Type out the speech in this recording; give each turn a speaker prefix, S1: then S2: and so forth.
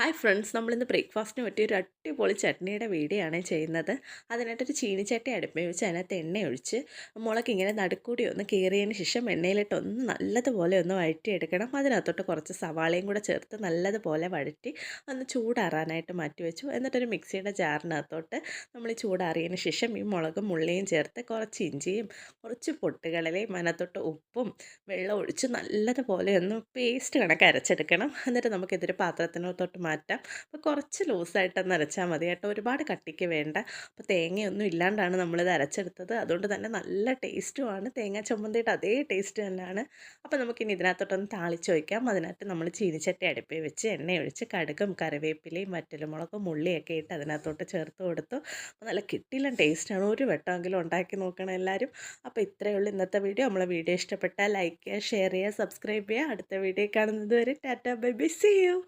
S1: Hi friends, നമ്മളിന്ന് ബ്രേക്ക്ഫാസ്റ്റിന് പറ്റിയ ഒരു അടിപൊളി ചട്നിയുടെ വീഡിയോ ആണ് ചെയ്യുന്നത്. അതിനായിട്ടൊരു ചീനിച്ചട്ടി അടുപ്പിൽ വെച്ച് അതിനകത്ത് എണ്ണ ഒഴിച്ച് മുളക് ഇങ്ങനെ നടുക്കൂടി ഒന്ന് കീറിയതിന് ശേഷം എണ്ണയിലിട്ട് ഒന്ന് നല്ലതുപോലെ ഒന്ന് വഴറ്റിയെടുക്കണം. അതിനകത്തോട്ട് കുറച്ച് സവാളയും കൂടെ ചേർത്ത് നല്ലതുപോലെ വഴറ്റി ഒന്ന് ചൂടാറാനായിട്ട് മാറ്റി വെച്ചു. എന്നിട്ടൊരു മിക്സിയുടെ ജാറിനകത്തോട്ട് നമ്മൾ ഈ ചൂടാറിയതിന് ശേഷം ഈ മുളകും ഉള്ളിയും ചേർത്ത് കുറച്ച് ഇഞ്ചിയും കുറച്ച് പൊട്ടുകടലയും അതിനകത്തോട്ട് ഉപ്പും വെള്ളം ഒഴിച്ച് നല്ലതുപോലെ ഒന്ന് പേസ്റ്റ് കണക്ക് അരച്ചെടുക്കണം. എന്നിട്ട് നമുക്കിതൊരു പാത്രത്തിനകത്തോട്ട് മാറ്റാം. അപ്പോൾ കുറച്ച് ലൂസായിട്ടൊന്ന് അരച്ചാൽ മതി കേട്ടോ, ഒരുപാട് കട്ടിക്ക് വേണ്ട. അപ്പോൾ തേങ്ങയൊന്നും ഇല്ലാണ്ടാണ് നമ്മളിത് അരച്ചെടുത്തത്, അതുകൊണ്ട് തന്നെ നല്ല ടേസ്റ്റുമാണ്. തേങ്ങ ചമ്മന്തിയുടെ അതേ ടേസ്റ്റ് തന്നെയാണ്. അപ്പോൾ നമുക്കിനി ഇതിനകത്തോട്ടൊന്ന് താളിച്ച് വയ്ക്കാം. അതിനകത്ത് നമ്മൾ ചീനിച്ചട്ടി അടുപ്പിൽ വെച്ച് എണ്ണയൊഴിച്ച് കടുകും കറിവേപ്പിലയും വറ്റൽമുളകും ഉള്ളിയൊക്കെ ഇട്ട് അതിനകത്തോട്ട് ചേർത്ത് കൊടുത്തു. അപ്പോൾ നല്ല കിട്ടിയില്ല ടേസ്റ്റാണ്. ഒരു വട്ടമെങ്കിലും ഉണ്ടാക്കി നോക്കണം എല്ലാവരും. അപ്പോൾ ഇത്രയേ ഉള്ളൂ ഇന്നത്തെ വീഡിയോ. നമ്മളെ വീഡിയോ ഇഷ്ടപ്പെട്ടാൽ ലൈക്ക് ചെയ്യുക, ഷെയർ ചെയ്യുക, സബ്സ്ക്രൈബ് ചെയ്യുക. അടുത്ത വീഡിയോ കാണുന്നത് വരെ tata bye bye, see U.